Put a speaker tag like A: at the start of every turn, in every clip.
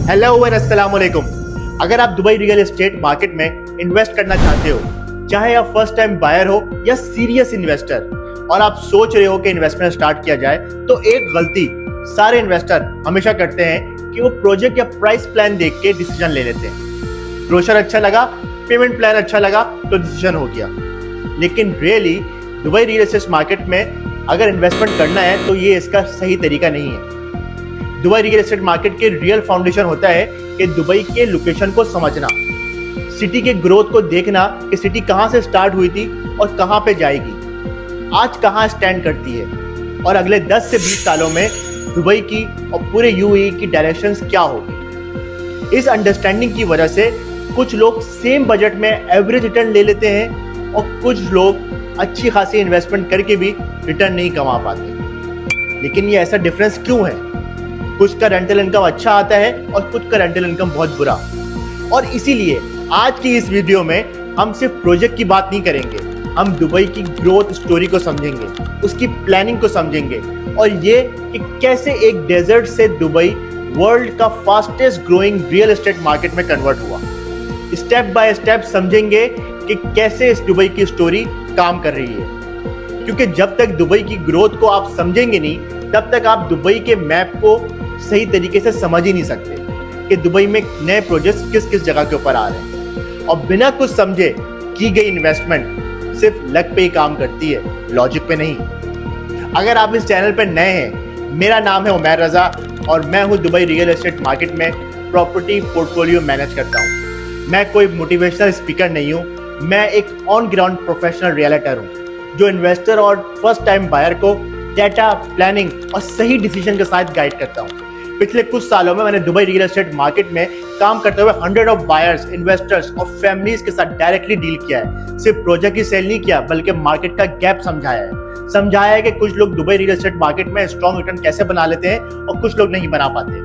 A: Hello and अस्सलाम वालेकुम। अगर आप दुबई रियल एस्टेट मार्केट में इन्वेस्ट करना चाहते हो, चाहे आप फर्स्ट टाइम बायर हो या सीरियस इन्वेस्टर, और आप सोच रहे हो कि इन्वेस्टमेंट स्टार्ट किया जाए, तो एक गलती सारे इन्वेस्टर हमेशा करते हैं कि वो प्रोजेक्ट या प्राइस प्लान देख के डिसीजन ले लेते हैं। ब्रोशर अच्छा लगा, पेमेंट प्लान अच्छा लगा तो डिसीजन हो गया। लेकिन really Dubai real estate market में अगर इन्वेस्टमेंट करना है तो ये इसका सही तरीका नहीं है। दुबई रियल एस्टेट मार्केट के रियल फाउंडेशन होता है कि दुबई के लोकेशन को समझना, सिटी के ग्रोथ को देखना कि सिटी कहां से स्टार्ट हुई थी और कहां पे जाएगी, आज कहां स्टैंड करती है, और अगले 10 से 20 सालों में दुबई की और पूरे यूएई की डायरेक्शंस क्या होगी। इस अंडरस्टैंडिंग की वजह से कुछ लोग सेम बजट में एवरेज रिटर्न ले लेते हैं और कुछ लोग अच्छी खासी इन्वेस्टमेंट करके भी रिटर्न नहीं कमा पाते। लेकिन ये ऐसा डिफरेंस क्यों है? कुछ का रेंटल इनकम अच्छा आता है और कुछ का रेंटल इनकम बहुत बुरा। और इसीलिए आज की इस वीडियो में हम सिर्फ प्रोजेक्ट की बात नहीं करेंगे, हम दुबई की ग्रोथ स्टोरी को समझेंगे, उसकी प्लानिंग को समझेंगे, और ये कि कैसे एक डेजर्ट से दुबई वर्ल्ड का fastest growing real estate market में कन्वर्ट हुआ। स्टेप बाय स्टेप समझेंगे कि कैसे इस दुबई की स्टोरी काम कर रही है। क्योंकि जब तक दुबई की ग्रोथ को आप समझेंगे नहीं, तब तक आप दुबई के मैप को सही तरीके से समझ ही नहीं सकते कि दुबई में नए प्रोजेक्ट्स किस किस जगह के ऊपर आ रहे हैं। और बिना कुछ समझे की गई इन्वेस्टमेंट सिर्फ लक पे ही काम करती है, लॉजिक पे नहीं। अगर आप इस चैनल पे नए हैं, मेरा नाम है उमैर रजा और मैं हूं दुबई रियल एस्टेट मार्केट में प्रॉपर्टी पोर्टफोलियो मैनेज करता हूं। मैं कोई मोटिवेशनल स्पीकर नहीं हूं, मैं एक ऑन ग्राउंड प्रोफेशनल रियलिटर हूं जो इन्वेस्टर और फर्स्ट टाइम बायर को डेटा, प्लानिंग और सही डिसीजन के साथ गाइड करता हूं। पिछले कुछ सालों में मैंने दुबई रियल एस्टेट मार्केट में काम करते हुए 100 ऑफ बायर्स, इन्वेस्टर्स और फैमिलीज के साथ डायरेक्टली डील किया है। सिर्फ प्रोजेक्ट ही सेल नहीं किया, बल्कि मार्केट का गैप समझाया है कि कुछ लोग दुबई रियल एस्टेट मार्केट में स्ट्रॉन्ग रिटर्न कैसे बना लेते हैं और कुछ लोग नहीं बना पाते।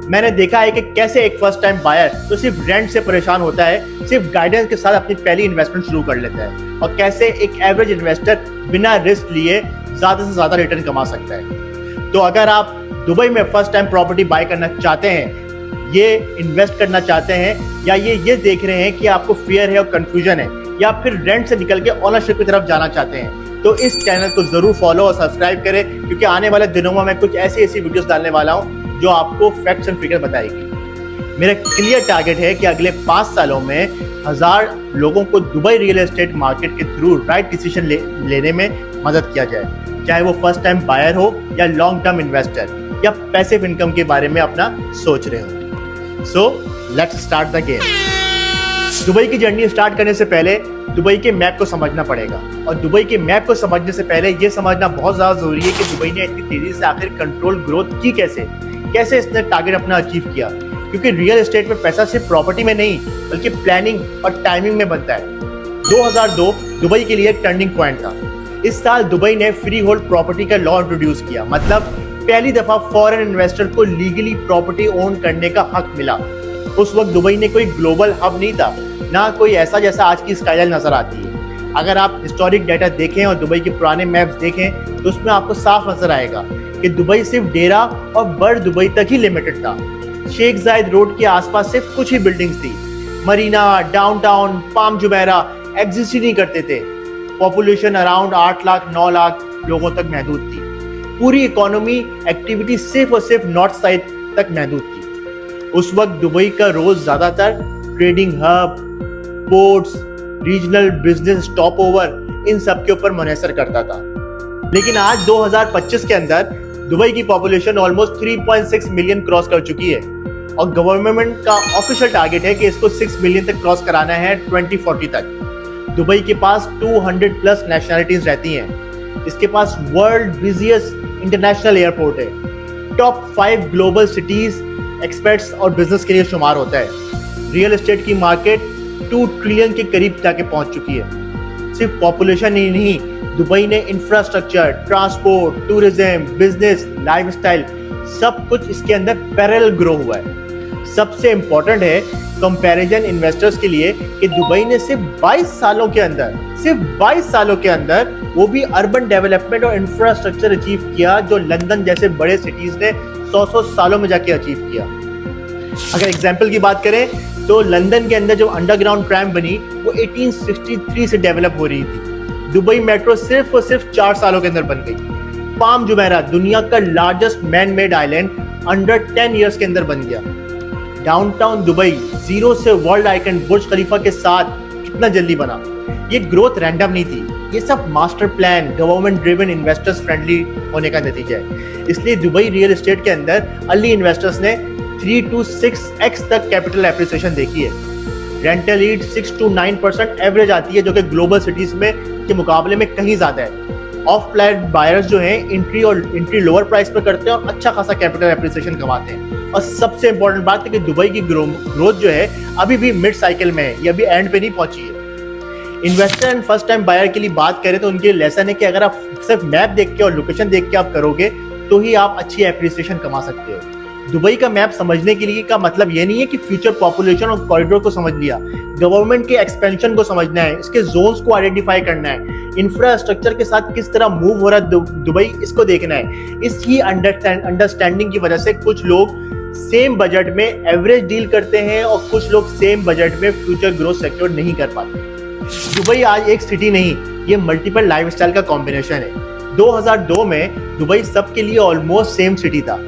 A: मैंने देखा है कि कैसे एक फर्स्ट टाइम बायर तो सिर्फ रेंट से परेशान होता है, सिर्फ गाइडेंस के साथ अपनी पहली इन्वेस्टमेंट शुरू कर लेता है, और कैसे एक एवरेज इन्वेस्टर बिना रिस्क लिए ज्यादा से ज्यादा रिटर्न कमा सकता है। तो अगर आप दुबई में फर्स्ट टाइम प्रॉपर्टी बाय करना चाहते हैं, ये इन्वेस्ट करना चाहते हैं, या ये देख रहे हैं कि आपको फियर है और कंफ्यूजन है, या फिर रेंट से निकल के ओनरशिप की तरफ जाना चाहते हैं, तो इस चैनल को जरूर फॉलो और सब्सक्राइब करें। क्योंकि आने वाले दिनों में मैं कुछ ऐसी वीडियोस डालने वाला हूं जो आपको फैक्ट्स एंड फिगर बताएगी। मेरा क्लियर टारगेट है कि अगले 5 सालों में 1000 लोगों को दुबई रियल एस्टेट मार्केट के थ्रू राइट डिसीजन लेने में मदद किया जाए, चाहे वो फर्स्ट टाइम बायर हो या लॉन्ग टर्म इन्वेस्टर या पैसिव इनकम के बारे में अपना सोच रहे हो। So let's start the game. Dubai की जर्नी स्टार्ट करने से पहले दुबई के मैप को समझना पड़ेगा, और दुबई के मैप को समझने से पहले ये समझना बहुत ज्यादा जरूरी है कि दुबई ने इतनी तेजी से आखिर कंट्रोल ग्रोथ की कैसे इसने टारगेट अपना अचीव किया। क्योंकि रियल एस्टेट में पैसा सिर्फ प्रॉपर्टी में नहीं, बल्कि प्लानिंग और टाइमिंग में बनता है। 2002 दुबई के लिए एक टर्निंग पॉइंट था। इस साल दुबई ने फ्री होल्ड प्रॉपर्टी का लॉ इंट्रोड्यूस किया, मतलब पहली दफा फॉरेन इन्वेस्टर को लीगली प्रॉपर्टी ओन करने का हक मिला। उस वक्त दुबई ने कोई ग्लोबल हब नहीं था, ना कोई ऐसा जैसा आज की स्काईलाइन नजर आती है। अगर आप हिस्टोरिक डाटा देखें और दुबई के पुराने मैप्स देखें तो उसमें आपको साफ नजर आएगा कि दुबई सिर्फ डेरा और बड़ दुबई तक ही लिमिटेड था। शेख जायद रोड के आसपास सिर्फ कुछ ही बिल्डिंग्स थी। Marina, downtown, Palm Jumeirah exist ही नहीं करते थे। पॉपुलेशन अराउंड 8 लाख 9 लाख लोगों तक महदूद थी। पूरी इकोनॉमी एक्टिविटी सिर्फ और सिर्फ नॉर्थ साइड तक महदूद थी। उस वक्त दुबई का रोज ज्यादातर trading hub, ports, regional business stop over, इन सब के ऊपर मुनहसर करता था। लेकिन आज 2025 के अंदर दुबई की पॉपुलेशन ऑलमोस्ट 3.6 मिलियन क्रॉस कर चुकी है, और गवर्नमेंट का ऑफिशियल टारगेट है कि इसको 6 मिलियन तक क्रॉस कराना है 2040 तक। दुबई के पास 200 प्लस नेशनलिटीज रहती हैं। इसके पास वर्ल्ड बिजिएस्ट इंटरनेशनल एयरपोर्ट है। टॉप 5 ग्लोबल सिटीज एक्सपर्ट्स और बिजनेस के लिए शुमार होता है। रियल एस्टेट की मार्केट 2 ट्रिलियन के करीब जाके पहुंच चुकी है। सिर्फ पॉपुलेशन ही नहीं, दुबई ने infrastructure, transport, tourism, business, lifestyle, सब कुछ इसके अंदर पैरेलल ग्रो हुआ है। सबसे इंपॉर्टेंट है कंपैरिजन इन्वेस्टर्स के लिए कि दुबई ने सिर्फ 22 सालों के अंदर वो भी अर्बन डेवलपमेंट और इंफ्रास्ट्रक्चर अचीव किया जो लंदन जैसे बड़े सिटीज ने 100 सालों में जाके अचीव किया। अगर एग्जाम्पल की बात करें तो लंदन के अंदर जो अंडरग्राउंड ट्रैम बनी वो 1863 से डेवलप हो रही थी। दुबई मेट्रो सिर्फ और सिर्फ 4 सालों के अंदर बन गई। पाम जुमेरा दुनिया का largest man made island under 10 years के अंदर बन गया। डाउनटाउन दुबई जीरो से वर्ल्ड आइकन बुर्ज खलीफा के साथ कितना जल्दी बना। ये ग्रोथ रैंडम नहीं थी, ये सब master plan, government driven, investors friendly होने का नतीजा है। इसलिए दुबई रियल एस्टेट के अंदर अर्ली इन्वेस्टर्स ने 3 to 6x तक कैपिटल एप्रिसिएशन देखी है। रेंटल ईल्ड 6 to 9% एवरेज आती है, जो कि ग्लोबल सिटीज में के मुकाबले में कहीं ज्यादा है। ऑफ प्लान बायर्स जो हैं एंट्री लोअर प्राइस पर करते हैं और अच्छा खासा कैपिटल एप्रिसिएशन कमाते हैं। और सबसे इंपॉर्टेंट बात है कि दुबई की ग्रोथ जो है अभी भी मिड साइकिल में है, ये अभी एंड पे नहीं पहुंची है। Investor and first time buyer के लिए बात करें तो उनके लेसन है कि अगर आप सिर्फ मैप देख के और लोकेशन देख के आप करोगे तो ही आप अच्छी एप्रिसिएशन कमा सकते हो। दुबई का मैप समझने के लिए का मतलब ये नहीं है कि फ्यूचर पॉपुलेशन और कॉरिडोर को समझ लिया, गवर्नमेंट के एक्सपेंशन को समझना है, इसके जोन्स को आइडेंटिफाई करना है, इंफ्रास्ट्रक्चर के साथ किस तरह मूव हो रहा है दुबई, इसको देखना है। इसी अंडरस्टैंडिंग की वजह से कुछ लोग सेम बजट में एवरेज डील करते हैं और कुछ लोग सेम बजट में फ्यूचर ग्रोथ सिक्योर नहीं कर पाते। दुबई आज एक सिटी नहीं, ये मल्टीपल लाइफस्टाइल का कॉम्बिनेशन है। 2002 में दुबई सबके लिए ऑलमोस्ट सेम सिटी था,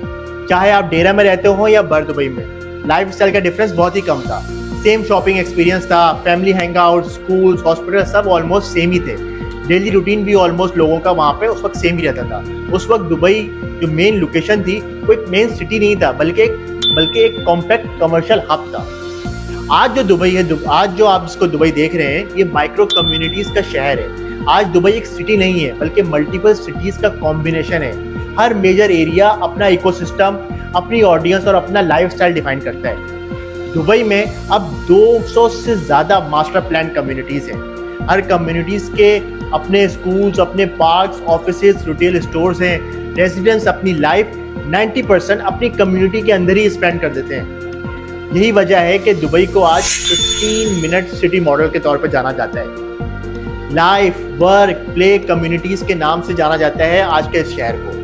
A: चाहे आप डेरा में रहते हो या बर दुबई में। लाइफस्टाइल का डिफरेंस बहुत ही कम था, सेम शॉपिंग एक्सपीरियंस था, फैमिली हैंगआउट, स्कूल्स, हॉस्पिटल सब ऑलमोस्ट सेम ही थे। डेली रूटीन भी ऑलमोस्ट लोगों का वहाँ पे उस वक्त सेम ही रहता था। उस वक्त दुबई जो मेन लोकेशन थी वो एक मेन सिटी नहीं था, बल्कि एक कॉम्पैक्ट कमर्शियल हब था। आज जो दुबई है, आज जो आप इसको दुबई देख रहे हैं, ये माइक्रो कम्युनिटीज का शहर है। आज दुबई एक सिटी नहीं है, बल्कि मल्टीपल सिटीज का कॉम्बिनेशन है। हर मेजर एरिया अपना इकोसिस्टम, अपनी ऑडियंस और अपना लाइफस्टाइल डिफाइन करता है। दुबई में अब 200 से ज्यादा मास्टर प्लान कम्युनिटीज हैं। हर कम्युनिटीज के अपने स्कूल्स, अपने पार्क्स, ऑफिसेज, रिटेल स्टोर्स हैं। रेजिडेंट्स अपनी लाइफ 90% अपनी कम्युनिटी के अंदर ही स्पेंड कर देते हैं। यही वजह है कि दुबई को आज 15 मिनट सिटी मॉडल के तौर पर जाना जाता है। लाइफ, वर्क, प्ले, कम्युनिटीज के नाम से जाना जाता है आज के इस शहर को।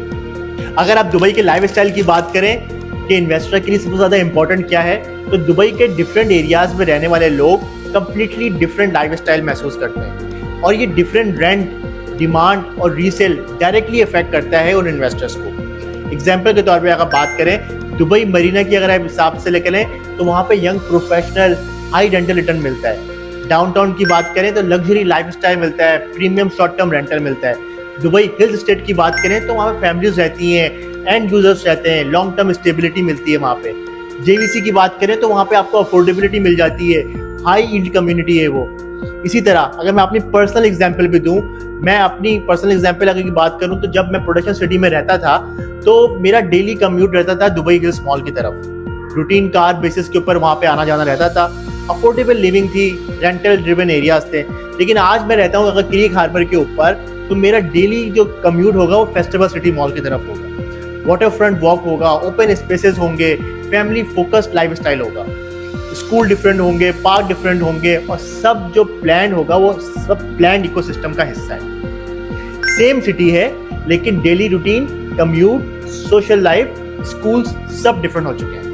A: अगर आप दुबई के लाइफस्टाइल की बात करें कि इन्वेस्टर के लिए सबसे ज्यादा इंपॉर्टेंट क्या है, तो दुबई के डिफरेंट एरियाज में रहने वाले लोग कंप्लीटली डिफरेंट लाइफस्टाइल महसूस करते हैं और ये डिफरेंट रेंट, डिमांड और रीसेल डायरेक्टली इफेक्ट करता है उन इन्वेस्टर्स को। एग्जाम्पल के तौर पे अगर बात करें दुबई मरीना की, अगर आप हिसाब से लेकर तो वहाँ पे young professional high rental return मिलता है। डाउनटाउन की बात करें तो लग्जरी लाइफस्टाइल मिलता है, प्रीमियम शॉर्ट टर्म रेंटल मिलता है। दुबई हिल्स स्टेट की बात करें तो वहाँ पे फैमिलीज रहती हैं, एंड यूजर्स रहते हैं, लॉन्ग टर्म स्टेबिलिटी मिलती है वहाँ पे। जेवीसी की बात करें तो वहाँ पे आपको अफोर्डेबिलिटी मिल जाती है, हाई यील्ड कम्युनिटी है वो। इसी तरह अगर मैं अपनी पर्सनल एग्जांपल भी दूं, मैं अपनी पर्सनल एग्जांपल अगर की बात करूं तो जब मैं प्रोडक्शन सिटी में रहता था तो मेरा डेली कम्यूट रहता था दुबई हिल्स मॉल की तरफ। रूटीन कार बेसिस के ऊपर वहाँ पे आना जाना रहता था, अफोर्डेबल लिविंग थी, रेंटल ड्रिवन एरियाज थे। लेकिन आज मैं रहता हूँ अगर क्रीक हार्बर के ऊपर, तो मेरा डेली जो कम्यूट होगा वो फेस्टिवल सिटी मॉल की तरफ होगा। वाटर फ्रंट वॉक होगा, ओपन स्पेसेस होंगे, फैमिली फोकस्ड लाइफस्टाइल होगा, स्कूल डिफरेंट होंगे, पार्क डिफरेंट होंगे और सब जो प्लान होगा वो सब प्लान इकोसिस्टम का हिस्सा है। सेम सिटी है लेकिन daily routine, commute, social life, schools सब डिफरेंट हो चुके हैं।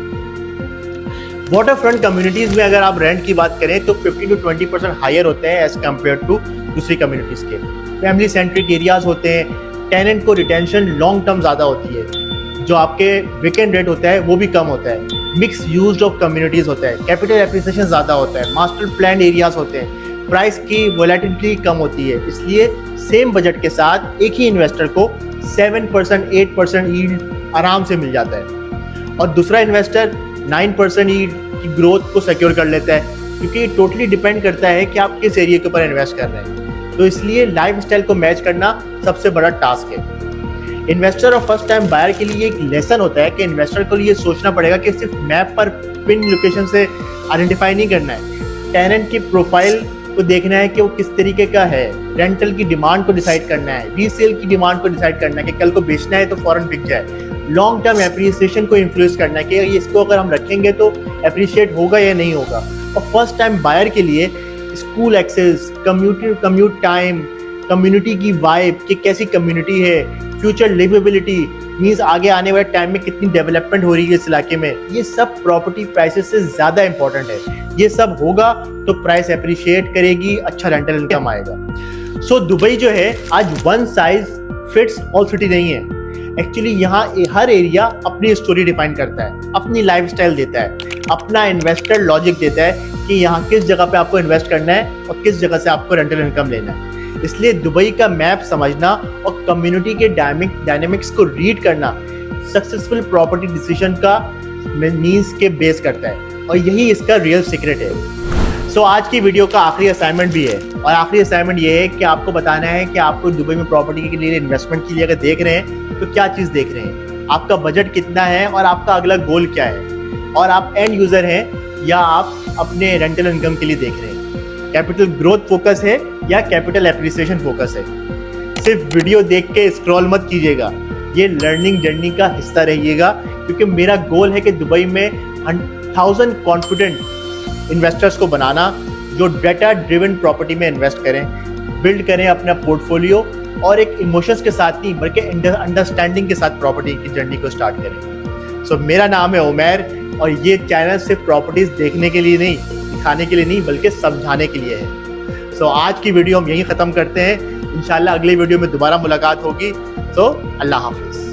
A: वाटर फ्रंट कम्युनिटीज में अगर आप रेंट की बात करें तो 15 to 20% हायर होते हैं एज कम्पेयर टू दूसरी कम्युनिटीज के। फैमिली सेंट्रिक एरियाज होते हैं, टेनेंट को रिटेंशन लॉन्ग टर्म ज्यादा होती है, जो आपके वीकेंड रेट होता है वो भी कम होता है। मिक्स यूज ऑफ कम्युनिटीज होता है, कैपिटल एप्रिसिएशन ज्यादा होता है, मास्टर प्लान एरियाज होते हैं, प्राइस की वोलेटिलिटी कम होती है। इसलिए सेम बजट के साथ एक ही इन्वेस्टर को 7%, 8% यील्ड आराम से मिल जाता है और दूसरा इन्वेस्टर 9% यील्ड की ग्रोथ को सिक्योर कर लेता है, क्योंकि ये टोटली डिपेंड करता है कि आप किस एरिया के ऊपर इन्वेस्ट कर रहे हैं। तो इसलिए लाइफस्टाइल को मैच करना सबसे बड़ा टास्क है। इन्वेस्टर और फर्स्ट टाइम बायर के लिए एक लेसन होता है कि इन्वेस्टर को ये सोचना पड़ेगा कि सिर्फ मैप पर पिन लोकेशन से आइडेंटिफाई नहीं करना है, टेनेंट की प्रोफाइल को देखना है कि वो किस तरीके का है, रेंटल की डिमांड को डिसाइड करना है, रीसेल की डिमांड को डिसाइड करना है कि कल को बेचना है तो फौरन बिक जाए, लॉन्ग टर्म एप्रिसिएशन को इन्फ्लुएंस करना है कि इसको अगर हम रखेंगे तो एप्रिशिएट होगा या नहीं होगा। और फर्स्ट टाइम बायर के लिए school access, commute time, community की वाइब कि कैसी कम्युनिटी है, फ्यूचर लिवेबिलिटी, मींस आगे आने वाले टाइम में कितनी डेवलपमेंट हो रही है इस इलाके में, ये सब प्रॉपर्टी प्राइसेस से ज्यादा इंपॉर्टेंट है। ये सब होगा तो प्राइस अप्रिशिएट करेगी, अच्छा रेंटल इनकम आएगा। सो दुबई जो है आज one size fits all city नहीं है। एक्चुअली यहाँ हर एरिया अपनी स्टोरी डिफाइन करता है, अपनी लाइफस्टाइल देता है, अपना इन्वेस्टर लॉजिक देता है कि यहाँ किस जगह पे आपको इन्वेस्ट करना है और किस जगह से आपको रेंटल इनकम लेना है। इसलिए दुबई का मैप समझना और कम्युनिटी के डायनेमिक्स को रीड करना सक्सेसफुल प्रॉपर्टी डिसीजन का मींस के बेस करता है, और यही इसका रियल सीक्रेट है। सो आज की वीडियो का आखिरी असाइनमेंट भी है, और आखिरी असाइनमेंट ये है कि आपको बताना है कि आपको दुबई में प्रॉपर्टी के लिए इन्वेस्टमेंट के लिए अगर देख रहे हैं तो क्या चीज़ देख रहे हैं, आपका बजट कितना है और आपका अगला गोल क्या है, और आप एंड यूज़र हैं या आप अपने रेंटल इनकम के लिए देख रहे हैं। कैपिटल ग्रोथ फोकस है या कैपिटल एप्रिसिएशन फोकस है। सिर्फ वीडियो देख के स्क्रॉल मत कीजिएगा, ये लर्निंग जर्नी का हिस्सा रहिएगा, क्योंकि मेरा गोल है कि दुबई में 1000 कॉन्फिडेंट इन्वेस्टर्स को बनाना जो डेटा ड्रिवन प्रॉपर्टी में इन्वेस्ट करें, बिल्ड करें अपना पोर्टफोलियो, और एक इमोशंस के साथ नहीं बल्कि अंडरस्टैंडिंग के साथ प्रॉपर्टी की जर्नी को स्टार्ट करें। सो मेरा नाम है उमैर, और ये चैनल सिर्फ प्रॉपर्टीज देखने के लिए नहीं, दिखाने के लिए नहीं, बल्कि समझाने के लिए है। सो आज की वीडियो हम यहीं ख़त्म करते हैं। इंशाल्लाह अगली वीडियो में दोबारा मुलाकात होगी। सो अल्लाह हाफिज़।